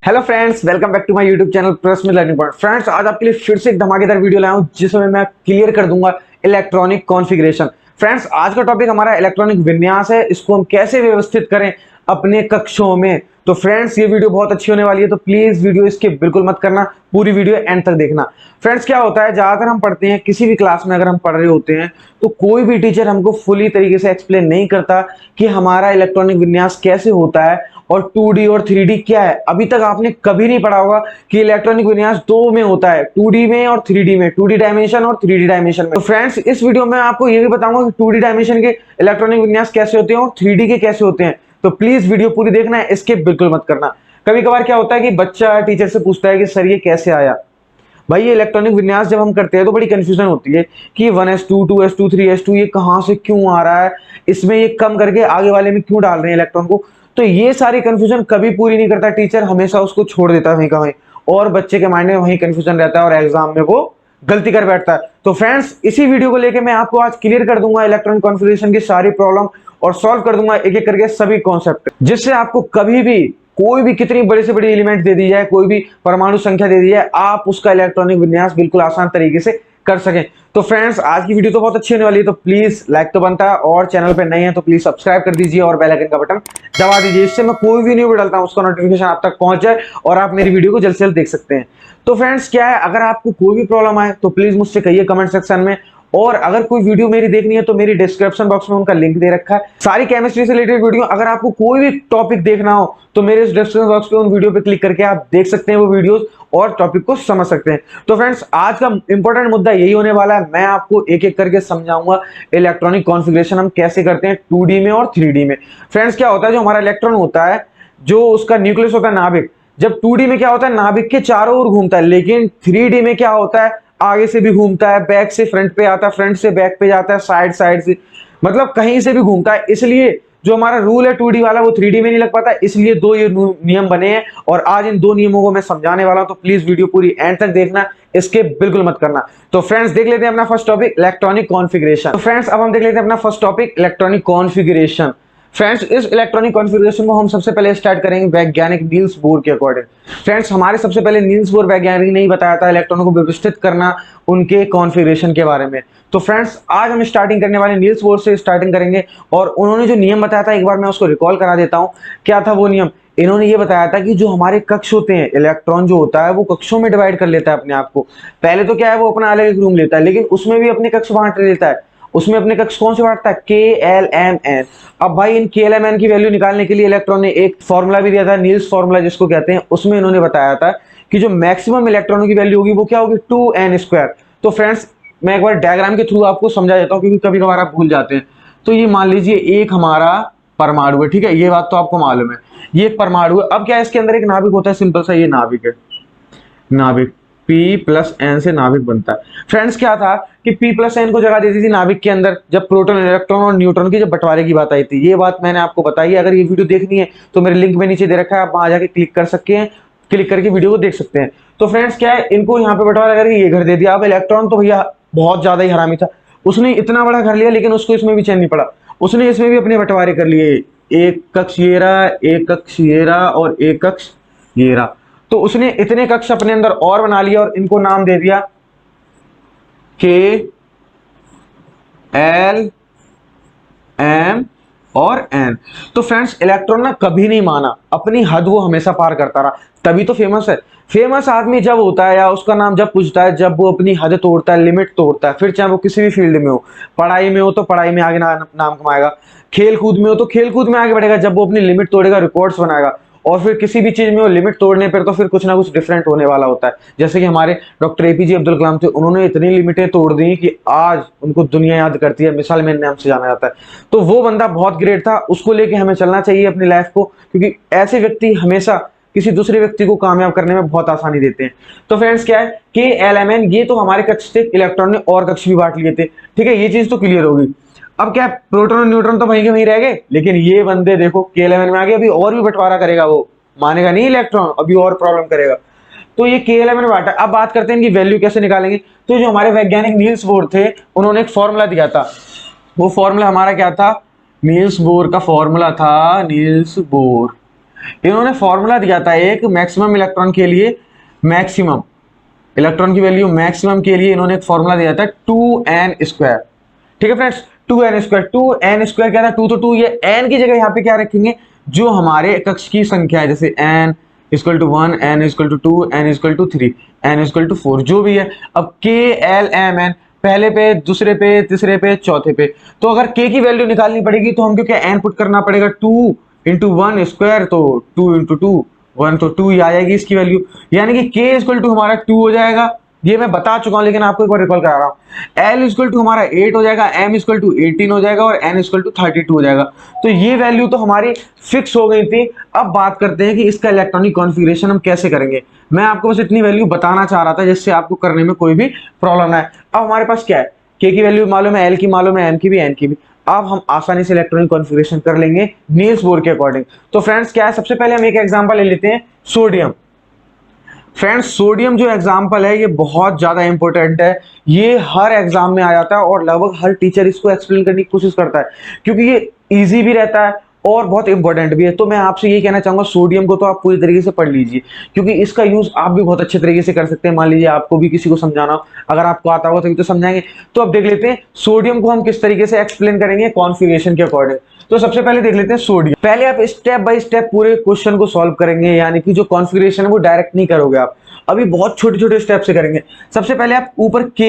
Hello friends, welcome back to my YouTube channel press में learning point. Friends, आज आपके लिए फिर से एक धमाकेदार वीडियो लाया हूं जिसमें मैं क्लियर कर दूंगा इलेक्ट्रॉनिक कॉन्फ़िगरेशन। फ्रेंड्स, आज का टॉपिक हमारा इलेक्ट्रॉनिक विन्यास है। इसको हम कैसे व्यवस्थित करें अपने कक्षों में। तो फ्रेंड्स, ये वीडियो बहुत अच्छी होने वाली है, तो प्लीज वीडियो स्किप बिल्कुल मत करना, पूरी वीडियो एंड तक देखना। फ्रेंड्स, क्या होता है, ज्यादातर हम पढ़ते हैं किसी भी क्लास में, अगर हम पढ़ रहे होते हैं तो कोई भी टीचर हमको फुली तरीके से एक्सप्लेन नहीं करता कि हमारा इलेक्ट्रॉनिक विन्यास कैसे होता है और 2D और 3D क्या है। अभी तक आपने कभी नहीं पढ़ा होगा कि इलेक्ट्रॉनिक विन्यास दो में होता है, 2D में और 3D में, 2D डायमेंशन और 3D डायमेंशन में। तो फ्रेंड्स, इस वीडियो में आपको ये भी बताऊंगा कि 2D डायमेंशन के इलेक्ट्रॉनिक विन्यास कैसे होते हैं और 3D के कैसे होते हैं। तो प्लीज वीडियो पूरी देखना है, स्किप बिल्कुल मत करना। कभी कभार क्या होता है कि बच्चा टीचर से पूछता है कि सर ये कैसे आया। भाई, ये इलेक्ट्रॉनिक विन्यास जब हम करते हैं तो बड़ी कंफ्यूजन होती है कि 1s2 2s2 3s2 ये कहां से क्यों आ रहा है, इसमें ये कम करके आगे वाले में क्यों डाल रहे हैं इलेक्ट्रॉन को। तो ये सारी कंफ्यूजन कभी पूरी नहीं करता टीचर, हमेशा उसको छोड़ देता है वहीं का वहीं, और बच्चे के माइंड में वहीं कंफ्यूजन रहता है और एग्जाम में वो गलती कर बैठता है। तो फ्रेंड्स, इसी वीडियो को लेके मैं आपको आज क्लियर कर दूंगा इलेक्ट्रॉनिक कॉन्फ़िगरेशन की सारी प्रॉब्लम और सॉल्व कर दूंगा एक एक करके सभी कॉन्सेप्ट, जिससे आपको कभी भी कोई भी कितनी बड़ी से बड़ी एलिमेंट दे दी जाए, कोई भी परमाणु संख्या दे दी जाए, आप उसका इलेक्ट्रॉनिक विन्यास बिल्कुल आसान तरीके से कर सकें। तो फ्रेंड्स, आज की वीडियो तो बहुत अच्छी होने वाली है, तो प्लीज लाइक तो बनता है, और चैनल पे नए हैं तो प्लीज सब्सक्राइब कर दीजिए और बेल आइकन का बटन दबा दीजिए, इससे मैं कोई भी वीडियो डालता हूं उसका नोटिफिकेशन आप तक पहुंच जाए और आप मेरी वीडियो को जल्द से जल्द देख सकते हैं। तो फ्रेंड्स, क्या है, अगर आपको कोई भी प्रॉब्लम आए तो प्लीज मुझसे कहिए कमेंट सेक्शन में, और अगर कोई वीडियो मेरी देखनी है तो मेरी डिस्क्रिप्शन बॉक्स में उनका लिंक दे रखा है, सारी केमिस्ट्री से रिलेटेड वीडियो। अगर आपको कोई भी टॉपिक देखना हो तो मेरे इस डिस्क्रिप्शन बॉक्स पे उन वीडियो पे क्लिक करके आप देख सकते हैं वो वीडियोस और टॉपिक को समझ सकते हैं। तो फ्रेंड्स, आज का इंपॉर्टेंट मुद्दा यही होने वाला है, मैं आपको एक एक करके समझाऊंगा इलेक्ट्रॉनिक कॉन्फ़िगरेशन हम कैसे करते हैं 2D में और 3D में। फ्रेंड्स, क्या होता है, जो हमारा इलेक्ट्रॉन होता है, जो उसका न्यूक्लियस होता है नाभिक, जब 2D में क्या होता है, नाभिक के चारों ओर घूमता है, लेकिन 3D में क्या होता है, आगे से भी घूमता है, बैक से फ्रंट पे आता है, फ्रंट से बैक पे जाता है, साइड साइड से, मतलब कहीं से भी घूमता है। इसलिए जो हमारा रूल है 2D वाला वो 3D में नहीं लग पाता, इसलिए दो ये नियम बने हैं और आज इन दो नियमों को मैं समझाने वाला हूं। तो प्लीज वीडियो पूरी एंड तक देखना, इसके बिल्कुल मत करना। तो फ्रेंड्स, देख लेते हैं अपना फर्स्ट टॉपिक इलेक्ट्रॉनिक कॉन्फ़िगरेशन। तो फ्रेंड्स, अब हम देख लेते हैं अपना first topic electronic configuration. Friends, इस इलेक्ट्रॉनिक कॉन्फ़िगरेशन को हम सबसे पहले स्टार्ट करेंगे वैज्ञानिक नील्स बोर के अकॉर्डिंग। फ्रेंड्स, हमारे सबसे पहले नील्स बोर वैज्ञानिक ने ही बताया था इलेक्ट्रॉनों को व्यवस्थित करना उनके कॉन्फ़िगरेशन के बारे में। तो फ्रेंड्स, आज हम स्टार्टिंग करने वाले नील्स बोर से स्टार्टिंग करेंगे, और उन्होंने जो नियम बताया था एक बार मैं उसको रिकॉल करा देता हूं। क्या था वो नियम? इन्होंने ये बताया था कि जो हमारे कक्ष होते हैं, इलेक्ट्रॉन जो होता है वो कक्षों में डिवाइड कर लेता है अपने आप को। पहले तो क्या है, वो अपना अलग एक रूम लेता है, लेकिन उसमें भी अपने कक्ष बांट लेता है। उसमें अपने कक्ष कौन से बांटता है? KLMN। अब भाई, इन KLMN की वैल्यू निकालने के लिए इलेक्ट्रॉन ने एक फॉर्मूला भी दिया था, नील्स फॉर्मूला जिसको कहते हैं। उसमें इन्होंने बताया था कि जो मैक्सिमम इलेक्ट्रॉनों की वैल्यू होगी वो क्या होगी? 2n²। तो फ्रेंड्स, मैं एक बार डायग्राम के थ्रू आपको समझा देता हूं, क्योंकि कभी कभार आप भूल जाते हैं। तो ये मान लीजिए एक हमारा परमाणु है, ठीक है, ये बात तो आपको मालूम है, ये एक परमाणु है। अब क्या है, इसके अंदर एक नाभिक होता है, सिंपल सा ये नाभिक है, नाभिक P+N से नाभिक बनता है। फ्रेंड्स, क्या था कि P+N को जगह देती थी नाभिक के अंदर, जब प्रोटॉन इलेक्ट्रॉन और न्यूट्रॉन की जब बंटवारे की बात आई थी। ये बात मैंने आपको बताई है। अगर ये वीडियो देखनी है तो मेरे लिंक में नीचे दे रखा है, आप वहां जाके क्लिक कर सकते हैं, क्लिक करके वीडियो को देख सकते हैं। तो फ्रेंड्स, क्या है, इनको यहाँ पे बंटवारा करके ये घर दे दिया। अब इलेक्ट्रॉन तो भैया बहुत ज्यादा ही हरामी था, उसने इतना बड़ा घर लिया, लेकिन उसको इसमें भी चैन नहीं पड़ा, उसने इसमें भी अपने बंटवारे कर लिए। एक कक्ष ये रहा, एक कक्ष ये रहा, और एक कक्ष ये रहा। तो उसने इतने कक्ष अपने अंदर और बना लिया और इनको नाम दे दिया KLM और N। तो फ्रेंड्स, इलेक्ट्रॉन ना कभी नहीं माना, अपनी हद वो हमेशा पार करता रहा, तभी तो फेमस है। फेमस आदमी जब होता है, या उसका नाम जब पूछता है, जब वो अपनी हद तोड़ता है, लिमिट तोड़ता है, फिर चाहे वो किसी भी फील्ड में हो, पढ़ाई में हो तो पढ़ाई में आगे नाम कमाएगा, खेल कूद में हो तो खेल कूद में आगे बढ़ेगा, जब वो अपनी लिमिट तोड़ेगा, रिकॉर्ड्स बनाएगा। और फिर किसी भी चीज में वो लिमिट तोड़ने पर तो फिर कुछ ना कुछ डिफरेंट होने वाला होता है। जैसे कि हमारे डॉक्टर APJ अब्दुल कलाम थे, उन्होंने इतनी लिमिटें तोड़ दी कि आज उनको दुनिया याद करती है, मिसाल मैन नाम से जाना जाता है। तो वो बंदा बहुत ग्रेट था, उसको लेके हमें चलना चाहिए अपनी लाइफ को, क्योंकि ऐसे व्यक्ति हमेशा किसी दूसरे व्यक्ति को कामयाब करने में बहुत आसानी देते हैं। तो फ्रेंड्स, क्या है, KLMN ये तो हमारे कक्ष थे, इलेक्ट्रॉन ने और कक्ष भी बांट लिए थे, ठीक है, ये चीज तो क्लियर होगी। अब क्या, प्रोटॉन और न्यूट्रॉन तो वहीं के वहीं रह गए, लेकिन ये बंदे देखो KLMN में आ गए, अभी और भी बंटवारा करेगा, वो मानेगा नहीं इलेक्ट्रॉन, अभी और प्रॉब्लम करेगा। तो ये KLMN में बांटा। अब बात करते हैं इनकी वैल्यू कैसे निकालेंगे। तो जो हमारे वैज्ञानिक नील्स बोर थे, उन्होंने एक फॉर्मूला दिया था। वो फॉर्मूला हमारा क्या था? नील्स बोर का फॉर्मूला था, नील्स बोर इन्होंने फॉर्मूला दिया था एक मैक्सिमम इलेक्ट्रॉन के लिए, मैक्सिमम इलेक्ट्रॉन की वैल्यू मैक्सिमम के लिए इन्होंने एक फॉर्मूला दिया था 2n²। ठीक है फ्रेंड्स, 2n² क्या था, 2 तो 2, ये n की जगह यहाँ पे क्या रखेंगे, जो हमारे कक्ष की संख्या है, जैसे n = 1, n = 2, n = 3, n = 4, जो भी है। अब k l m n पहले पे, दूसरे पे, तीसरे पे, चौथे पे, तो अगर k की वैल्यू निकालनी पड़ेगी तो हमको क्या n पुट करना पड़ेगा, 2 × 1², तो 2 × 2 1, तो 2 ही आ जाएगी इसकी वैल्यू, यानी कि k = हमारा 2 हो जाएगा। ये मैं बता चुका हूं लेकिन आपको एक बार रिकॉल करा रहा हूं। l = हमारा 8 हो जाएगा, m = 18 हो जाएगा और n = 32 हो जाएगा। तो ये वैल्यू तो हमारी फिक्स हो गई थी। अब बात करते हैं कि इसका इलेक्ट्रॉनिक कॉन्फ़िगरेशन हम कैसे करेंगे। मैं आपको बस इतनी वैल्यू बताना चाह रहा था जिससे आपको करने में कोई भी प्रॉब्लम ना आए। अब हमारे पास क्या है, k की वैल्यू मालूम है, l की मालूम है, m की भी, n की भी। अब हम आसानी से इलेक्ट्रॉनिक कॉन्फ़िगरेशन कर लेंगे नील्स बोर के अकॉर्डिंग। तो फ्रेंड्स क्या है, सबसे पहले हम एक एग्जांपल ले लेते हैं, सोडियम। फ्रेंड्स सोडियम जो एग्जाम्पल है ये बहुत ज्यादा इंपॉर्टेंट है, ये हर एग्जाम में आ जाता है और लगभग हर टीचर इसको एक्सप्लेन करने की कोशिश करता है, क्योंकि ये इजी भी रहता है और बहुत इंपॉर्टेंट भी है। तो मैं आपसे ये कहना चाहूंगा, सोडियम को तो आप पूरी तरीके से पढ़ लीजिए, क्योंकि इसका यूज आप भी बहुत अच्छे तरीके से कर सकते हैं। मान लीजिए आपको भी किसी को समझाना हो, अगर आपको आता होगा तभी तो समझाएंगे। तो अब देख लेते हैं सोडियम को हम किस तरीके से एक्सप्लेन करेंगे कॉन्फ़िगरेशन के अकॉर्डिंग। तो सबसे पहले देख लेते हैं सोडियम। पहले आप स्टेप बाय स्टेप पूरे क्वेश्चन को सॉल्व करेंगे, यानी कि जो कॉन्फ़िगरेशन है वो डायरेक्ट नहीं करोगे आप, अभी बहुत छोटे छोटे स्टेप से करेंगे। सबसे पहले आप ऊपर K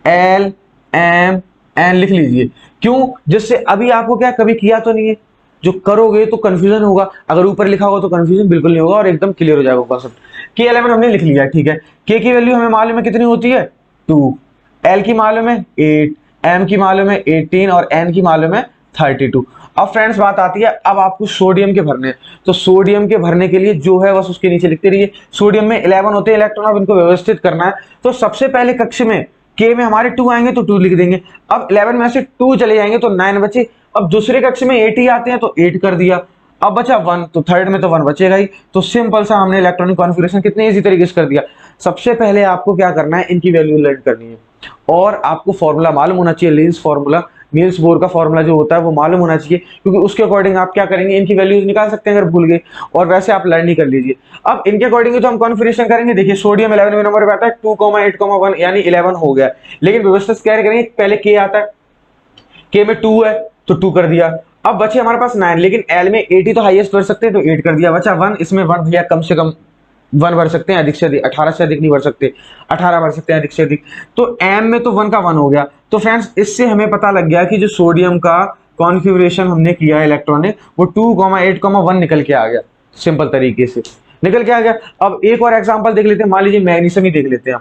L M N लिख लीजिए, क्यों, जिससे अभी आपको क्या कभी किया तो नहीं है, जो करोगे तो कंफ्यूजन होगा, अगर ऊपर लिखा होगा तो कंफ्यूजन बिल्कुल नहीं होगा और एकदम क्लियर हो जाएगा concept. K L M N हमने लिख लिया, ठीक है। K की वैल्यू हमें मालूम है कितनी होती है, 2, L की मालूम है 8, M की मालूम है 18 और N की मालूम है 32। अब फ्रेंड्स बात आती है, अब आपको सोडियम के भरने, तो सोडियम के भरने के लिए जो है बस उसके नीचे लिखते रहिए। सोडियम में 11 होते हैं इलेक्ट्रॉन, अब इनको व्यवस्थित करना है। तो सबसे पहले कक्ष में K में हमारे 2 आएंगे तो 2 लिख देंगे। अब 11 में से 2 चले जाएंगे तो 9 बचे। अब दूसरे कक्ष में 8 ही आते हैं तो 8 कर दिया। अब बचा 1, तो थर्ड में तो 1 बचेगा ही। तो सिंपल सा हमने इलेक्ट्रॉनिक कॉन्फ़िगरेशन कितने इजी तरीके से कर दिया। सबसे पहले आपको क्या करना है, इनकी वैल्यू लर्न करनी है और आपको फॉर्मूला मालूम होना चाहिए, लीन्स फॉर्मूला, नील्स बोर का फॉर्मूला जो होता है वो मालूम होना चाहिए, क्योंकि उसके अकॉर्डिंग आप क्या करेंगे, इनकी वैल्यूज निकाल सकते हैं अगर भूल गए, और वैसे आप लर्न ही कर लीजिए। अब इनके अकॉर्डिंग तो हम कॉन्फ़िगरेशन करेंगे। देखिए सोडियम 11वें नंबर पे आता है, 2,8,1 यानी 11 हो गया, लेकिन व्यवस्थित क्या करेंगे, पहले K आता है, K में 2 है तो 2 कर दिया। अब बचे हमारे पास 9, लेकिन L में 8 ही तो हाईएस्ट भर सकते हैं तो 8 कर दिया। बचा 1, इसमें 1 भैया कम से कम 1 भर सकते हैं, अधिक से अधिक 18 से अधिक नहीं भर सकते, 18 भर सकते हैं अधिक से अधिक। तो M में तो 1 का 1 हो गया। तो फ्रेंड्स इससे हमें पता लग गया कि जो सोडियम का कॉन्फ़िगरेशन हमने किया है इलेक्ट्रॉनिक, वो 2,8,1 निकल के आ गया, सिंपल तरीके से निकल के आ गया। अब एक और एग्जांपल देख लेते हैं, मान लीजिए मैग्नीशियम ही देख लेते हैं।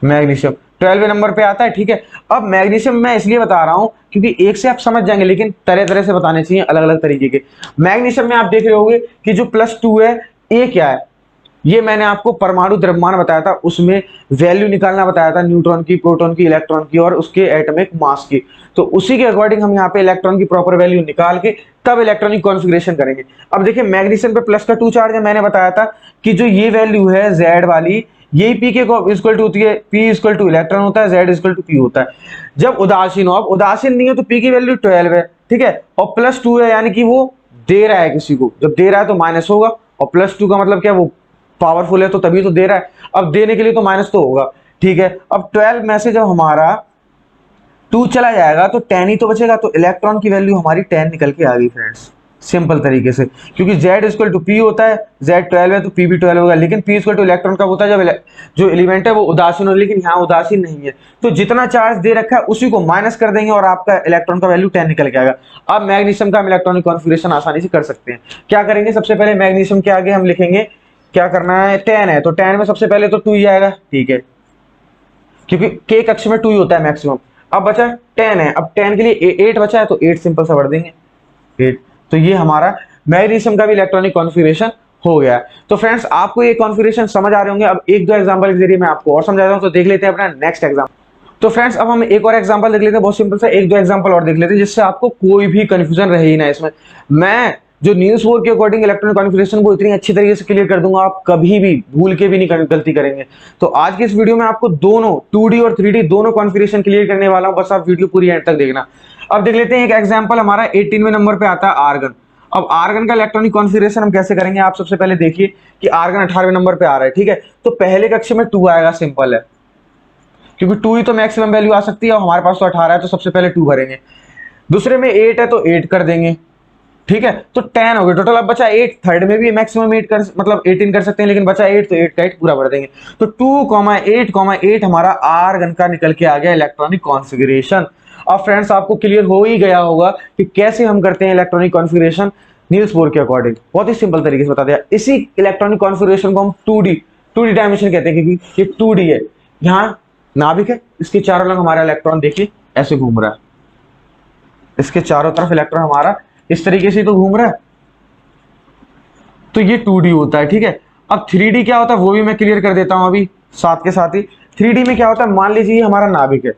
मैग्नीशियम 12वें नंबर पे आता है, ठीक है। अब मैग्नीशियम मैं इसलिए बता रहा हूं क्योंकि एक से आप समझ जाएंगे, लेकिन तरह तरह से बताने चाहिए, अलग अलग तरीके के। मैग्नीशियम में आप देख रहे होंगे कि जो +2 है, ये क्या है, ये मैंने आपको परमाणु द्रव्यमान बताया था, उसमें वैल्यू निकालना बताया था, न्यूट्रॉन की, प्रोटॉन की, इलेक्ट्रॉन की और उसके एटॉमिक मास की। तो उसी के अकॉर्डिंग हम यहाँ पे इलेक्ट्रॉन की प्रॉपर वैल्यू निकाल के तब इलेक्ट्रॉनिक कॉन्फ़िगरेशन करेंगे। अब देखिए मैग्नीशियम पे प्लस का 2 चार्ज है, मैंने बताया था कि जो ये वैल्यू है Z वाली, यही P के इक्वल टू होती है, P इक्वल टू इलेक्ट्रॉन होता है, Z इक्वल टू P होता है। जब उदासीन हो, अब उदासीन नहीं हो तो P की वैल्यू 12 है, ठीक है, और +2 है, यानी कि वो दे रहा है किसी को, जब दे रहा है तो माइनस होगा, और +2 का मतलब क्या, वो पावरफुल है तो तभी तो दे रहा है, अब देने के लिए तो माइनस तो होगा, ठीक है। अब 12 में से जब हमारा 2 चला जाएगा तो 10 ही तो बचेगा, तो इलेक्ट्रॉन की वैल्यू हमारी 10 निकल के आ गई फ्रेंड्स, सिंपल तरीके से, क्योंकि Z इक्वल टू P होता है, Z 12 है तो P भी 12 होगा, लेकिन P इक्वल टू इलेक्ट्रॉन कब होता है, जब जो एलिमेंट है वो उदासीन हो, लेकिन यहाँ उदासीन नहीं है, तो जितना चार्ज दे रखा है उसी को माइनस कर देंगे और आपका इलेक्ट्रॉन का वैल्यू 10 निकल के आएगा। अब मैग्नीशियम का हम इलेक्ट्रॉनिक कॉन्फ़िगरेशन आसानी से कर सकते हैं। क्या करेंगे, सबसे पहले मैग्नीशियम के आगे हम लिखेंगे, क्या करना है, 10 है तो 10 में सबसे पहले तो 2 ही आएगा, ठीक है, क्योंकि K कक्ष में 2 ही होता है मैक्सिमम। अब बचा 10 है, अब 10 के लिए 8 बचा है तो 8 सिंपल सा भर देंगे, 8। तो ये हमारा मैग्नीशियम का भी इलेक्ट्रॉनिक कॉन्फ़िगरेशन हो गया। तो फ्रेंड्स आपको ये कॉन्फ़िगरेशन समझ आ रहे होंगे। अब एक दो एग्जांपल के जरिए मैं आपको और समझाता हूं, तो देख लेते हैं अपना नेक्स्ट एग्जांपल। तो फ्रेंड्स अब हम एक और एग्जांपल देख लेते हैं, बहुत सिंपल सा, एक दो एग्जांपल और देख लेते हैं जिससे आपको कोई भी कंफ्यूजन रहे ही ना इसमें। मैं जो नील्स बोर के अकॉर्डिंग इलेक्ट्रॉनिक कॉन्फ़िगरेशन को इतनी अच्छी तरीके से क्लियर कर दूंगा, आप कभी भी भूल के भी नहीं गलती करेंगे। तो आज के इस वीडियो में आपको दोनों 2D और 3D दोनों कॉन्फ़िगरेशन क्लियर करने वाला हूं, बस आप वीडियो पूरी एंड तक देखना। अब देख लेते हैं एक एग्जांपल, हमारा 18वें नंबर पे आता है आर्गन। अब आर्गन का इलेक्ट्रॉनिक कॉन्फ़िगरेशन हम कैसे करेंगे, आप सबसे पहले देखिए कि आर्गन 18वें नंबर पे आ रहा है, ठीक है। तो पहले कक्ष में 2 आएगा, सिंपल है, क्योंकि 2 ही तो मैक्सिमम वैल्यू आ सकती है और हमारे पास तो 18 है, तो सबसे पहले 2 भरेंगे। दूसरे में 8 है तो 8 कर देंगे, ठीक है। तो 10 हो गए टोटल। अब बचा 8, थर्ड में भी मैक्सिमम 8 कर मतलब 18 कर सकते हैं, लेकिन बचा 8 तो 8 का 8 पूरा भर देंगे। तो 2,8,8 हमारा आर गन का निकल के आ गया इलेक्ट्रॉनिक कॉन्फ़िगरेशन। अब फ्रेंड्स आपको क्लियर हो ही गया होगा कि कैसे हम करते हैं इलेक्ट्रॉनिक कॉन्फ़िगरेशन नील्स बोर के अकॉर्डिंग। बहुत ही सिंपल तरीके से बता दिया। इसी इलेक्ट्रॉनिक कॉन्फ़िगरेशन को हम 2D डायमेंशन कहते हैं, क्योंकि ये 2D है। यहाँ नाभिक है, इसके चारों रंग हमारा इलेक्ट्रॉन देखिए ऐसे घूम रहा है, इसके चारों तरफ इलेक्ट्रॉन हमारा इस तरीके से तो घूम रहा है। तो ये 2D होता है, ठीक है। अब 3D क्या होता है वो भी मैं क्लियर कर देता हूं अभी साथ के साथ ही। 3D में क्या होता है, मान लीजिए हमारा नाभिक है,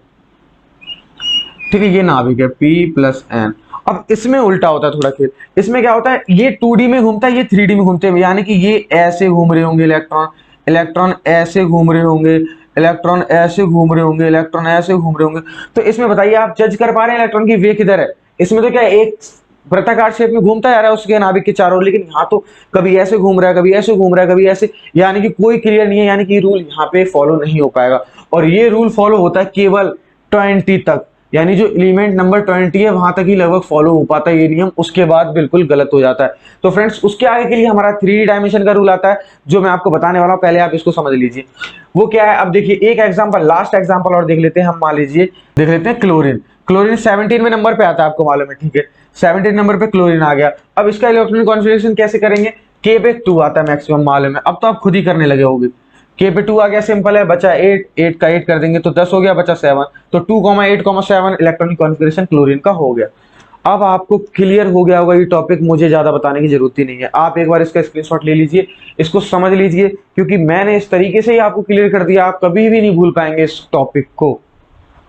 ठीक है, ये नाभिक है P+N। अब इसमें उल्टा होता है थोड़ा खेल। इसमें क्या होता है, ये 2D में घूमता है, ये 3D में घूमते हैं, यानी कि ये ऐसे घूम रहे होंगे इलेक्ट्रॉन, इलेक्ट्रॉन ऐसे घूम रहे होंगे, इलेक्ट्रॉन ऐसे घूम रहे होंगे, इलेक्ट्रॉन ऐसे घूम रहे होंगे। तो इसमें बताइए आप जज कर पा रहे हैं इलेक्ट्रॉन की वे किधर है। इसमें तो क्या एक वृत्ताकार शेप में घूमता जा रहा है उसके नाभिक के चारों, लेकिन यहाँ तो कभी ऐसे घूम रहा है, कभी ऐसे घूम रहा है, कभी ऐसे, यानी कि कोई क्लियर नहीं है, यानी कि रूल यहाँ पे फॉलो नहीं हो पाएगा। और ये रूल फॉलो होता है केवल 20 तक, यानी जो एलिमेंट नंबर 20 है वहां तक ही लगभग फॉलो हो पाता है ये नियम, उसके बाद बिल्कुल गलत हो जाता है। तो फ्रेंड्स उसके आगे के लिए हमारा 3D डायमेंशन का रूल आता है, जो मैं आपको बताने वाला हूं, पहले आप इसको समझ लीजिए वो क्या है। अब देखिए एक एग्जांपल, लास्ट एग्जांपल और देख लेते हैं हम। मान लीजिए देख लेते हैं क्लोरीन। क्लोरीन 17वें नंबर पे आता है, आपको मालूम है, ठीक है। 17 नंबर पे क्लोरीन आ गया। अब इसका इलेक्ट्रॉनिक कॉन्फ़िगरेशन कैसे करेंगे, K पे 2 आता है मैक्सिमम, मालूम है। अब तो आप खुद ही करने लगे होगे। K पे 2 आ गया, सिंपल है, बचा 8, 8 का 8 कर देंगे तो 10 हो गया, बचा 7। तो 2,8,7 इलेक्ट्रॉनिक कॉन्फ़िगरेशन क्लोरीन का हो गया। अब आपको क्लियर हो गया होगा ये टॉपिक, मुझे ज्यादा बताने की जरूरत ही नहीं है। आप एक बार इसका स्क्रीनशॉट ले लीजिए, इसको समझ लीजिए, क्योंकि मैंने इस तरीके से ही आपको क्लियर कर दिया, आप कभी भी नहीं भूल पाएंगे इस टॉपिक को।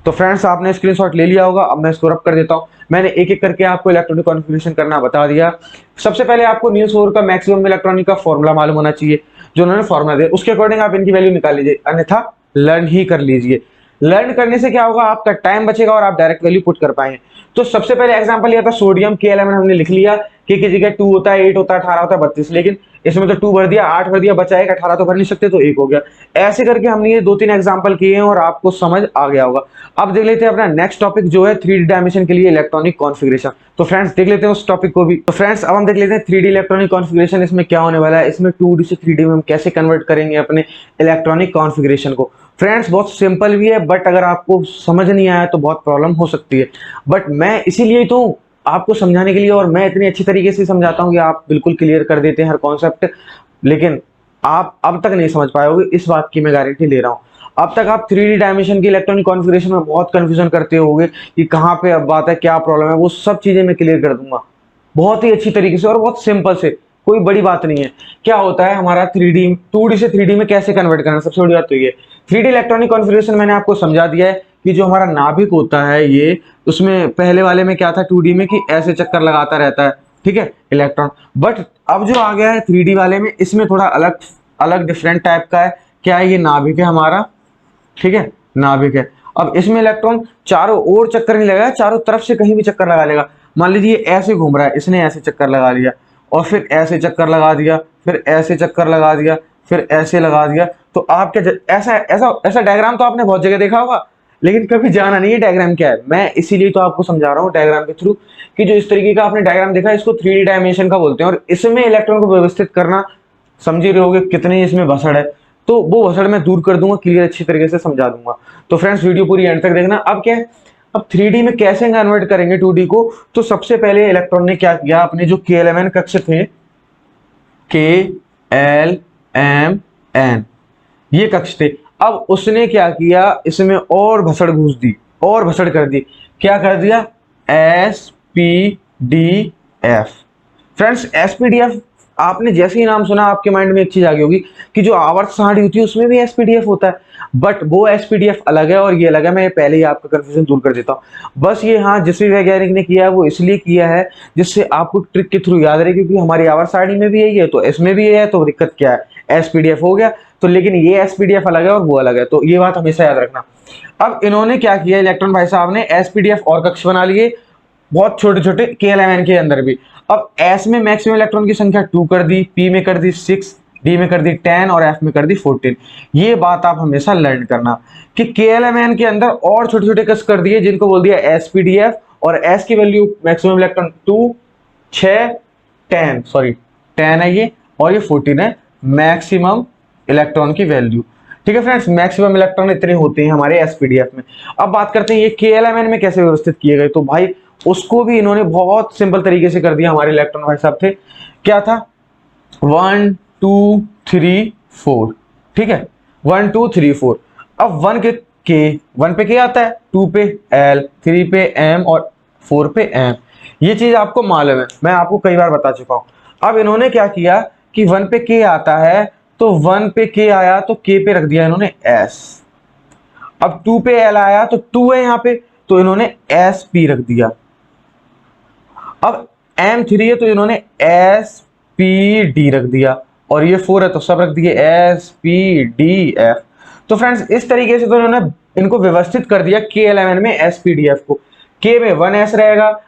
तो फ्रेंड्स आपने स्क्रीनशॉट ले लिया होगा, अब मैं इसको रब कर देता हूं। मैंने एक एक करके आपको इलेक्ट्रॉनिक कॉन्फ़िगरेशन करना बता दिया। सबसे पहले आपको नील्स बोर का मैक्सिमम इलेक्ट्रॉनिक का फॉर्मूला मालूम होना चाहिए, जो उन्होंने फॉर्मूला दिया, उसके अकॉर्डिंग आप इनकी वैल्यू निकाल लीजिए, अन्यथा लर्न ही कर लीजिए। लर्न करने से क्या होगा, आपका टाइम बचेगा और आप डायरेक्ट वैल्यू पुट कर पाएंगे। तो सबसे पहले एग्जांपल लिया था सोडियम K11, हमने लिख लिया कि की जगह 2 होता है, 8 होता है, 18 होता है, 32, लेकिन इसमें तो 2 भर दिया, 8 भर दिया, बचा 1, 18 तो भर नहीं सकते, तो 1 हो गया। ऐसे करके हमने ये 2-3 एग्जांपल किए हैं और आपको समझ आ गया होगा। अब देख लेते हैं अपना नेक्स्ट टॉपिक, जो है 3D डायमेंशन के लिए इलेक्ट्रॉनिक कॉन्फ़िगरेशन। तो फ्रेंड्स देख लेते हैं उस टॉपिक को भी। तो फ्रेंड्स अब हम देख लेते हैं 3D इलेक्ट्रॉनिक कॉन्फ़िगरेशन, इसमें क्या होने वाला है, इसमें 2D से 3D में हम कैसे कन्वर्ट करेंगे अपने इलेक्ट्रॉनिक कॉन्फ़िगरेशन को। फ्रेंड्स बहुत सिंपल भी है, बट अगर आपको समझ नहीं आया तो बहुत प्रॉब्लम हो सकती है। बट मैं इसीलिए तो आपको समझाने के लिए, और मैं इतनी अच्छी तरीके से समझाता हूं कि आप बिल्कुल क्लियर कर देते हैं हर कॉन्सेप्ट, लेकिन आप अब तक नहीं समझ पाए होगे, इस बात की मैं गारंटी ले रहा हूं। अब तक आप 3D डायमेंशन की इलेक्ट्रॉनिक कॉन्फ़िगरेशन में बहुत कंफ्यूजन करते होगे कि कहां पे अब बात है, क्या प्रॉब्लम है, वो सब चीजें मैं क्लियर कर दूंगा बहुत ही अच्छी तरीके से और बहुत सिंपल से, कोई बड़ी बात नहीं है। क्या होता है हमारा 3D 2D से 3D में कैसे कन्वर्ट करना, सबसे बड़ी बात तो ये 3D इलेक्ट्रॉनिक कॉन्फ़िगरेशन मैंने आपको समझा दिया है कि जो हमारा नाभिक होता है ये, उसमें पहले वाले में क्या था 2D में कि ऐसे चक्कर लगाता रहता है, ठीक है, इलेक्ट्रॉन। बट अब जो आ गया है 3D वाले में, इसमें थोड़ा अलग अलग डिफरेंट टाइप का है। क्या है, ये नाभिक है हमारा, ठीक है, नाभिक है। अब इसमें इलेक्ट्रॉन चारों ओर चक्कर नहीं लगाया, चारों तरफ से कहीं भी चक्कर लगा लेगा। मान लीजिए ऐसे घूम रहा है, इसने ऐसे चक्कर लगा लिया और फिर ऐसे चक्कर लगा दिया, फिर ऐसे चक्कर लगा दिया, फिर ऐसे लगा दिया। तो आप क्या, ऐसा ऐसा ऐसा डायग्राम तो आपने बहुत जगह देखा होगा, लेकिन कभी जाना नहीं है डायग्राम क्या है। मैं इसीलिए तो आपको समझा रहा हूँ डायग्राम के थ्रू, कि जो इस तरीके का आपने डायग्राम देखा है, इसको 3D डायमेंशन का बोलते हैं। और इसमें इलेक्ट्रॉन को व्यवस्थित करना, समझ ही रहे होगे कितनी इसमें भसड़ है, तो वो भसड़ मैं दूर कर दूंगा, क्लियर अच्छी तरीके से समझा दूंगा। तो फ्रेंड्स वीडियो पूरी एंड तक देखना। अब क्या है, अब 3D में कैसे कन्वर्ट करेंगे 2D को। तो सबसे पहले इलेक्ट्रॉन ने क्या किया, अपने जो K11 कक्ष थे, KLMN ये कक्ष थे, अब उसने क्या किया, इसमें और भसड़ घुस दी और भसड़ कर दी। क्या कर दिया, SPDF। फ्रेंड्स SPDF आपने जैसे ही नाम सुना आपके माइंड में एक चीज आ गई होगी कि जो आवर्त सारणी होती है उसमें भी एसपीडीएफ होता है, बट वो एसपीडीएफ अलग है और ये अलग है। मैं ये पहले ही आपका कंफ्यूजन दूर कर देता हूँ। बस ये, हाँ, जिस भी वैज्ञानिक ने किया है वो इसलिए किया है जिससे आपको ट्रिक के थ्रू याद रहे, क्योंकि हमारी आवर्त सारणी में भी यही है तो इसमें भी ये है, तो दिक्कत क्या है, एसपीडीएफ हो गया। तो लेकिन ये एसपीडीएफ अलग है और वो अलग है, तो ये बात हमेशा याद रखना। अब इन्होंने क्या किया, इलेक्ट्रॉन भाई साहब ने एसपीडीएफ और कक्ष बना लिए, बहुत छोटे छोटे के11 के अंदर भी। अब एस में मैक्सिमम इलेक्ट्रॉन की संख्या 2 कर दी, पी में कर दी 6, डी में कर दी 10 और एफ में कर दी 14। ये बात आप हमेशा लर्न करना कि के11 के अंदर और छोटे छोटे कक्ष कर दिए जिनको बोल दिया एसपीडीएफ, और एस की वैल्यू मैक्सिमम इलेक्ट्रॉन 2, 6, 10, सॉरी 10 है ये, और ये 14 है मैक्सिमम इलेक्ट्रॉन की वैल्यू। ठीक है फ्रेंड्स, मैक्सिमम इलेक्ट्रॉन इतने होते हैं हमारे एसपीडीएफ में। अब बात करते हैं ये के11 में कैसे व्यवस्थित किए गए, तो भाई उसको भी इन्होंने बहुत सिंपल तरीके से कर दिया। हमारे इलेक्ट्रॉन भाई साहब थे, क्या था, 1 2 3 4, ठीक है, 1 2 3 4। अब 1 के 1 पे के आता है, 2 पे एल, 3 पे एम और 4 पे एम। ये चीज आपको मालूम है, मैं आपको कई बार बता चुका हूं। अब इन्होंने क्या किया कि 1 पे के आता है तो 1 पे के आया तो के पे रख दिया इन्होंने एस। अब 2 पे एल आया तो 2 है यहां पे, तो इन्होंने एस पी रख दिया। अब M3 है तो इन्होंने एस पी डी रख दिया, और ये 4 है तो सब रख दिए एस पी डी एफ। तो फ्रेंड्स इस तरीके से तो इन्होंने इनको व्यवस्थित कर दिया के11 में एसपीडीएफ को। के में 1s रहेगा,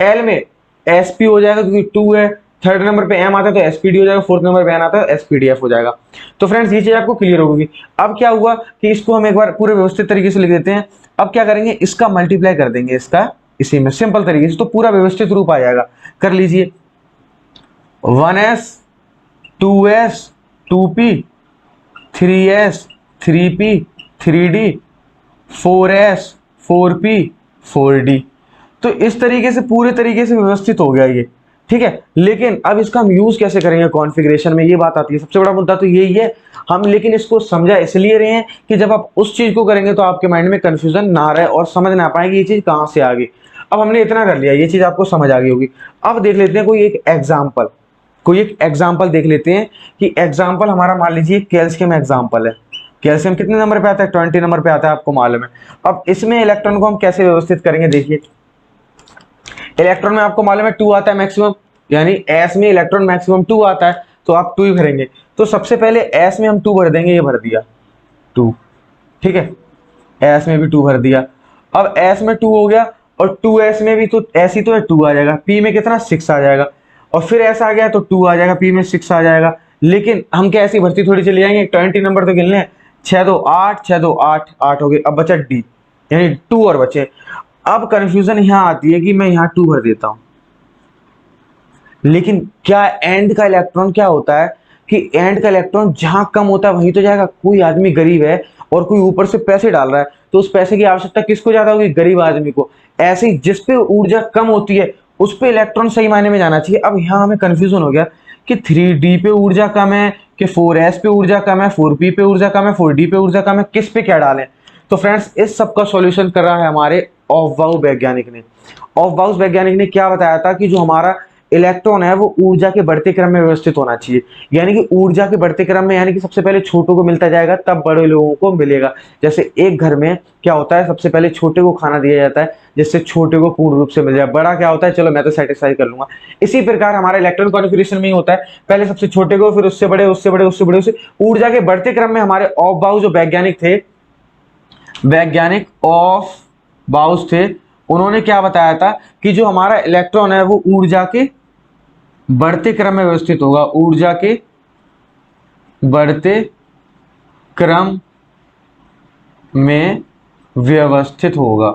एल में एसपी हो जाएगा क्योंकि 2 है, थर्ड नंबर पे एम आता है तो एसपीडी हो जाएगा, फोर्थ नंबर पे एन आता है एसपीडीएफ हो जाएगा। तो फ्रेंड्स ये चीज आपको क्लियर होगी। अब क्या हुआ कि इसको हम एक बार पूरे व्यवस्थित तरीके से लिख देते हैं। अब क्या करेंगे, इसका मल्टीप्लाई कर देंगे इसका इसी में सिंपल तरीके से, तो पूरा व्यवस्थित रूप आ जाएगा। कर लीजिए 1s 2s 2p 3s 3p 3d 4s 4p 4d। तो इस तरीके से पूरे तरीके से व्यवस्थित हो गया ये, ठीक है। लेकिन अब इसका हम यूज कैसे करेंगे कॉन्फ़िगरेशन में, ये बात आती है। सबसे बड़ा मुद्दा तो यही है, हम लेकिन इसको समझा इसलिए रहे हैं कि जब आप उस चीज को करेंगे तो आपके माइंड में कंफ्यूजन ना रहे और समझ ना पाए कि ये चीज कहां से आ गई। अब हमने इतना कर लिया, ये चीज आपको समझ आ गई होगी। अब देख लेते हैं कोई एक एग्जाम्पल देख लेते हैं कि एग्जाम्पल हमारा मान लीजिए कैल्शियम एग्जाम्पल है। कैल्शियम कितने नंबर पे आता है, 20 नंबर पे आता है, आपको मालूम है। अब इसमें इलेक्ट्रॉन को हम कैसे व्यवस्थित करेंगे, देखिए इलेक्ट्रॉन में आपको मालूम है 2 आता है मैक्सिमम, यानी एस में इलेक्ट्रॉन मैक्सिमम 2 आता है, तो आप 2 ही भरेंगे। तो सबसे पहले एस में हम 2 भर देंगे, ये भर दिया 2, ठीक है, एस में भी 2 भर दिया। अब एस में 2 हो गया और 2s में भी तो ऐसी तो है 2 आ जाएगा, पी में कितना 6 आ जाएगा, और फिर ऐसा आ गया तो 2 आ जाएगा, पी में 6 आ जाएगा। लेकिन हम क्या ऐसी भर्ती थोड़ी चले जाएंगे, 20 नंबर तो गिनने हैं, 6 2 8 6 2 8 8 हो गए। अब बचा डी, यानी 2 और बचे। अब कंफ्यूजन यहां आती है कि मैं यहां 2 भर देता हूं, लेकिन क्या एंड का इलेक्ट्रॉन क्या होता है कि एंड का इलेक्ट्रॉन जहां कम होता है वहीं तो जाएगा। कोई आदमी गरीब है और कोई ऊपर से पैसे डाल रहा है, तो उस पैसे की आवश्यकता किसको ज्यादा होगी, गरीब आदमी को। ऐसे ही जिस पे ऊर्जा कम होती है उस पे इलेक्ट्रॉन सही मायने में जाना चाहिए। अब यहाँ हमें कंफ्यूजन हो गया कि 3d पे ऊर्जा कम है कि 4s पे ऊर्जा कम है, 4p पे ऊर्जा कम है, 4d पे ऊर्जा कम है, किस पे क्या डालें। तो फ्रेंड्स इस सब का सॉल्यूशन कर रहा है हमारे ऑफबाउ वैज्ञानिक ने। ऑफबाउ वैज्ञानिक ने क्या बताया था कि जो हमारा इलेक्ट्रॉन है वो ऊर्जा के बढ़ते क्रम में व्यवस्थित होना चाहिए, यानी कि ऊर्जा के बढ़ते क्रम में, यानी कि सबसे पहले छोटों को मिलता जाएगा तब बड़े लोगों को मिलेगा। जैसे एक घर में क्या होता है, सबसे पहले छोटे को खाना दिया जाता है जिससे छोटे को पूर्ण रूप से मिल जाए, बड़ा क्या होता है चलो मैं तो सेटिस्फाई कर लूंगा। इसी प्रकार हमारा इलेक्ट्रॉन कॉन्फ़िगरेशन में ही होता है, पहले सबसे छोटे को, फिर उससे बड़े, उससे बड़े, उससे बड़े, उससे ऊर्जा के बढ़ते क्रम में हमारे ऑफबाउ जो वैज्ञानिक थे, वैज्ञानिक ऑफ बाउस थे, उन्होंने क्या बताया था कि जो हमारा इलेक्ट्रॉन है वो ऊर्जा के बढ़ते क्रम में व्यवस्थित होगा, ऊर्जा के बढ़ते क्रम में व्यवस्थित होगा।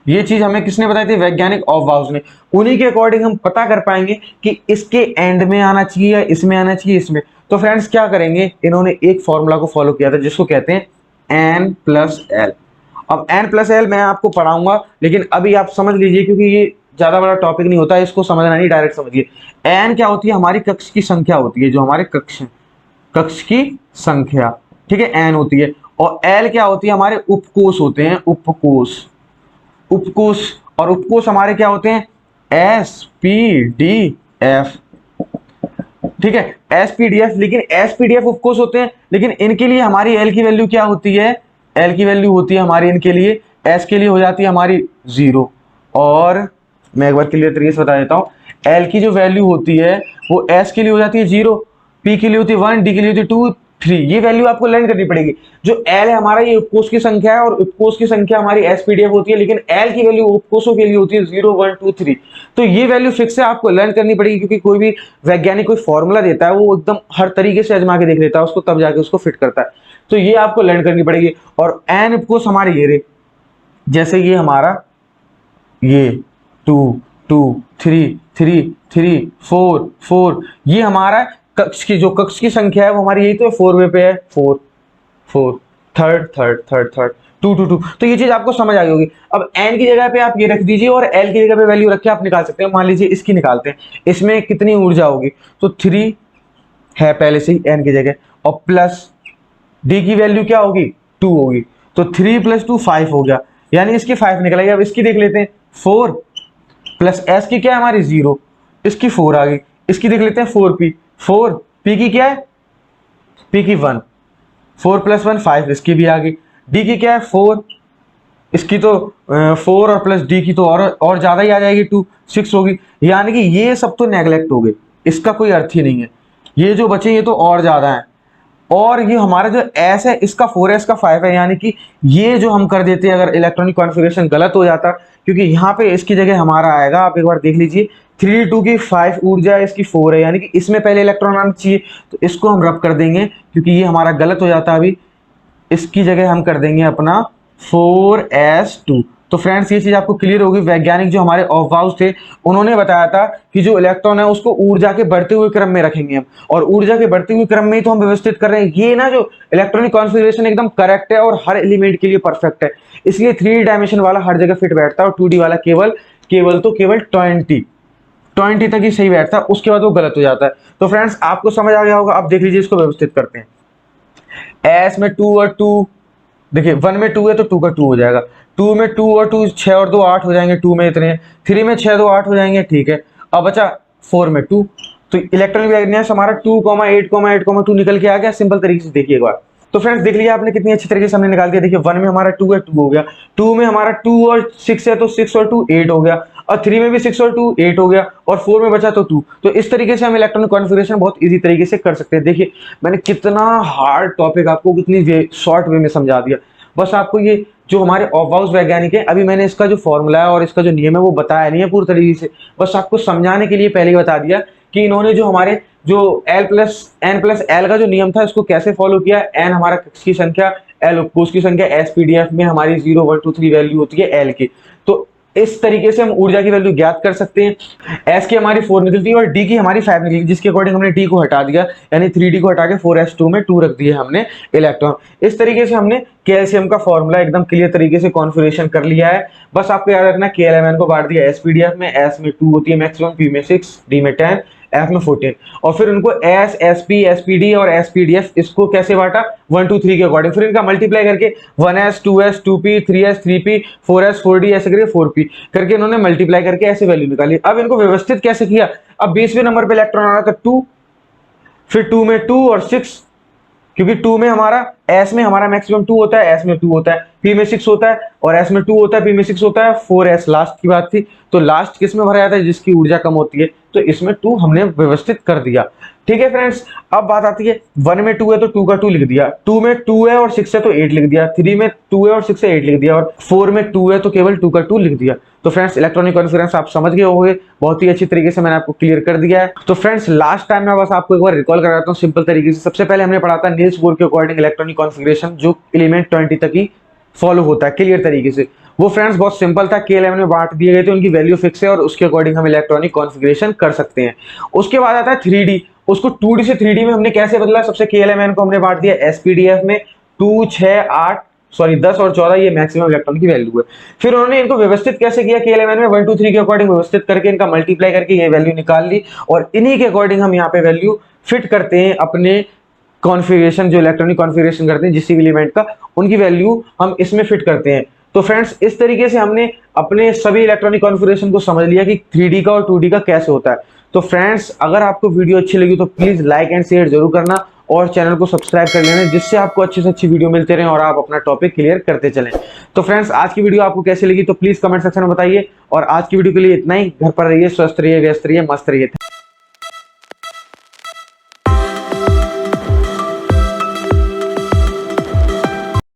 ये चीज हमें किसने बताई थी, वैज्ञानिक ऑफबाउस ने। उन्हीं के अकॉर्डिंग हम पता कर पाएंगे कि इसके एंड में आना चाहिए या इसमें आना चाहिए, इसमें। तो फ्रेंड्स क्या करेंगे, इन्होंने एक फॉर्मूला को फॉलो किया था जिसको कहते हैं n+l। अब n+l मैं आपको पढ़ाऊंगा, लेकिन अभी आप समझ लीजिए क्योंकि ये ज्यादा बड़ा टॉपिक नहीं होता है, इसको समझना नहीं, डायरेक्ट समझिए। n क्या होती है, हमारी कक्ष की संख्या होती है, जो हमारे कक्ष की संख्या, ठीक है, n होती है। और l क्या होती है, हमारे उपकोष होते हैं, उपकोष। और उपकोष हमारे क्या होते हैं, s p d f। ठीक है, एसपीडीएफ, लेकिन एसपीडीएफ ऑफ कोर्स होते हैं, लेकिन इनके लिए हमारी एल की वैल्यू क्या होती है, एल की वैल्यू होती है हमारी इनके लिए, एस के लिए हो जाती है हमारी 0। और मैं एक बार क्लियर तरीके से बता देता हूँ, एल की जो वैल्यू होती है वो एस के लिए हो जाती है 0, पी के लिए होती है 1, डी के लिए होती है 2, 3। ये वैल्यू आपको लर्न करनी पड़ेगी। जो एल है हमारा ये उपकोष की संख्या है, और उपकोष की संख्या हमारी एसपीडीएफ होती है, लेकिन एल की वैल्यू उपकोषों के लिए होती है 0, 1, 2, 3। तो ये वैल्यू फिक्स है, आपको लर्न करनी पड़ेगी, क्योंकि कोई भी वैज्ञानिक कोई फॉर्मूला देता है वो एकदम हर तरीके से आजमा के देख लेता है उसको, तब जाके उसको फिट करता है। तो ये आपको लर्न करनी पड़ेगी। और एन उपकोष हमारे ये रहे, जैसे ये हमारा ये 2, 2, 3, 3, 3, 4, 4, ये हमारा कक्ष की जो कक्ष की संख्या है वो हमारी यही तो है, 4 वे पे है, 4, 4, थर्ड थर्ड थर्ड थर्ड, 2, 2, 2। तो ये चीज आपको समझ आ गई होगी। अब एन की जगह पे आप ये रख दीजिए और एल की जगह पे वैल्यू रख के आप निकाल सकते हैं। मान लीजिए इसकी निकालते हैं, इसमें कितनी ऊर्जा होगी, तो 3 है पहले से ही एन की जगह, और प्लस डी की वैल्यू क्या होगी, 2 होगी। तो 3 + 2 5 हो गया, यानी इसकी 5 निकल आई। अब इसकी देख लेते हैं, 4 प्लस एस की क्या है हमारी 0, इसकी 4 आ गई। इसकी देख लेते हैं 4p, 4 p की क्या है, p की 1, 4 + 1 5, इसकी भी आ गई। d की क्या है 4, इसकी तो 4 और प्लस डी की तो और ज्यादा ही आ जाएगी, 2, 6 होगी। यानी कि ये सब तो नेगलेक्ट हो गए, इसका कोई अर्थ ही नहीं है। ये जो बचे ये तो और ज्यादा है। और ये हमारा जो एस है इसका 4 है, इसका 5 है, यानी कि ये जो हम कर देते हैं अगर इलेक्ट्रॉनिक कॉन्फ़िगरेशन गलत हो जाता, क्योंकि यहाँ पे इसकी जगह हमारा आएगा, आप एक बार देख लीजिए, 3d2 की 5 ऊर्जा है, इसकी 4 है, यानी कि इसमें पहले इलेक्ट्रॉन आना चाहिए, तो इसको हम रब कर देंगे, क्योंकि ये हमारा गलत हो जाता अभी। इसकी जगह हम कर देंगे अपना 4s2। तो फ्रेंड्स ये चीज आपको क्लियर होगी। वैज्ञानिक जो हमारे ऑफबाउस थे उन्होंने बताया था कि जो इलेक्ट्रॉन है उसको ऊर्जा के बढ़ते हुए क्रम में रखेंगे हम, और ऊर्जा के बढ़ते हुए क्रम में ही तो हम व्यवस्थित कर रहे हैं। ये ना जो इलेक्ट्रॉनिक कॉन्फ़िगरेशन एकदम करेक्ट है और हर एलिमेंट के लिए परफेक्ट है, इसलिए 3D डायमेंशन वाला हर जगह फिट बैठता है, और 2D वाला केवल केवल 20 तक ही सही बैठता है, उसके बाद वो गलत हो जाता है। तो फ्रेंड्स आपको समझ आ गया होगा। अब देख लीजिए, इसको व्यवस्थित करते हैं। एस में 2 और 2, देखिए 1 में 2 है तो 2 का 2 हो जाएगा, 2 में 2 और 2, 6 और 2 8 हो जाएंगे, 2 में इतने, 3 में 6 2 8 हो जाएंगे, ठीक है। अब बचा 4 में 2, तो इलेक्ट्रॉनिक मैग्नेटिज्म हमारा 2, 8, 8, 2 निकल के आ गया। सिंपल तरीके से देखिए एक बार। तो फ्रेंड्स देख लिया आपने कितनी अच्छी तरीके से हमने निकाल दिया। देखिए 1 में हमारा 2 है, 2 हो गया, 2 में हमारा 2 और 6 है तो 6 और 2 8 हो गया, और 3 में भी 6 और 2 8 हो गया, और 4 में बचा तो 2। तो इस तरीके से हम इलेक्ट्रॉनिक कॉन्फ़िगरेशन बहुत इजी तरीके से कर सकते हैं। देखिए मैंने कितना हार्ड टॉपिक आपको कितनी शॉर्ट वे में समझा दिया। बस आपको ये जो हमारे ऑफबाउस वैज्ञानिक है, अभी मैंने इसका जो फॉर्मूला है और इसका जो नियम है वो बताया नहीं है पूरी तरीके से, बस आपको समझाने के लिए पहले ही बता दिया कि इन्होंने जो हमारे जो n+l का जो नियम था इसको कैसे फॉलो किया। n हमारा कक्ष की संख्या, l उपकोष की संख्या, एसपीडीएफ में हमारी 0, 1, 2, 3 वैल्यू होती है l की। तो इस तरीके से हम ऊर्जा की वैल्यू ज्ञात कर सकते हैं। s की हमारी 4 निकलती है और d की हमारी 5 निकलती है, जिसके अकॉर्डिंग हमने d को हटा दिया, यानी 3d को हटा के 4s2 में 2 रख दिए हमने इलेक्ट्रॉन। इस तरीके से हमने कैल्शियम का फॉर्मूला एकदम क्लियर तरीके से कॉन्फ़िगरेशन कर लिया है। बस आपको याद रखना KLMN को बांट दिया एसपीडीएफ में, s में 2 होती है मैक्सिमम, p में 6, d में 10, f में 14, और फिर उनको s, sp, spd और spdf इसको कैसे बांटा 1, 2, 3 के अकॉर्डिंग, फिर इनका मल्टीप्लाई करके 1s, 2s, 2p, 3s, 3p, 4s, 4d ऐसे करके 4p करके इन्होंने मल्टीप्लाई करके ऐसे वैल्यू निकाली। अब इनको व्यवस्थित कैसे किया, अब 20वें नंबर पे इलेक्ट्रॉन आ रहा था 2, फिर 2 में 2 और 6, क्योंकि 2 में हमारा s में हमारा मैक्सिमम 2 होता है, s में 2 होता है, p में 6 होता है, और s में 2 होता है, p में 6 होता है, 4s लास्ट की बात थी। तो लास्ट किस में भरा जाता है, जिसकी ऊर्जा कम होती है, तो इसमें 2 हमने व्यवस्थित कर दिया। ठीक है फ्रेंड्स, अब बात आती है 1 में 2 है तो 2 का 2 लिख दिया, 2 में 2 है और 6 है तो 8 लिख दिया, 3 में 2 है और 6 है 8 लिख दिया, और 4 में 2 है तो केवल 2 का 2 लिख दिया। तो फ्रेंड्स इलेक्ट्रॉनिक कॉन्फ़िगरेशन आप समझ गए होंगे, बहुत ही अच्छी तरीके से मैंने आपको क्लियर कर दिया है। तो फ्रेंड्स लास्ट टाइम मैं बस आपको एक बार रिकॉल कराता हूँ सिंपल तरीके से। सबसे पहले हमने पढ़ा था नील्स बोर के अकॉर्डिंग इलेक्ट्रॉनिक कॉन्फ़िगरेशन, जो एलिमेंट 20 तक ही फॉलो होता है क्लियर तरीके से। वो फ्रेंड्स बहुत सिंपल था, K11 में बांट दिए गए थे, उनकी वैल्यू फिक्स है और उसके अकॉर्डिंग हम इलेक्ट्रॉनिक कॉन्फ़िगरेशन कर सकते हैं। उसके बाद आता है 3D, उसको 2D से 3D में हमने कैसे बदला, सबसे KLMN को हमने बांट दिया SPDF में, 2, 6, 8 सॉरी 10 और 14 ये मैक्सिमम इलेक्ट्रॉन की वैल्यू है। फिर उन्होंने इनको व्यवस्थित कैसे किया, KLMN में 1, 2, 3 के अकॉर्डिंग व्यवस्थित करके इनका मल्टीप्लाई करके ये वैल्यू निकाल ली, और इन्हीं के अकॉर्डिंग हम यहाँ पे वैल्यू फिट करते हैं अपने कॉन्फ़िगरेशन, जो इलेक्ट्रॉनिक कॉन्फ़िगरेशन करते हैं जिस एलिमेंट का, उनकी वैल्यू हम इसमें फिट करते हैं। तो फ्रेंड्स इस तरीके से हमने अपने सभी इलेक्ट्रॉनिक कॉन्फ़िगरेशन को समझ लिया कि 3D का और 2D का कैसे होता है। तो फ्रेंड्स अगर आपको वीडियो अच्छी लगी तो प्लीज लाइक एंड शेयर जरूर करना और चैनल को सब्सक्राइब कर लेना, जिससे आपको अच्छी से अच्छी वीडियो मिलते रहें और आप अपना टॉपिक क्लियर करते चलें। तो फ्रेंड्स आज की वीडियो आपको कैसी लगी तो प्लीज कमेंट सेक्शन में बताइए, और आज की वीडियो के लिए इतना ही। घर पर रहिए, स्वस्थ रहिए, व्यस्त रहिए, मस्त रहिए।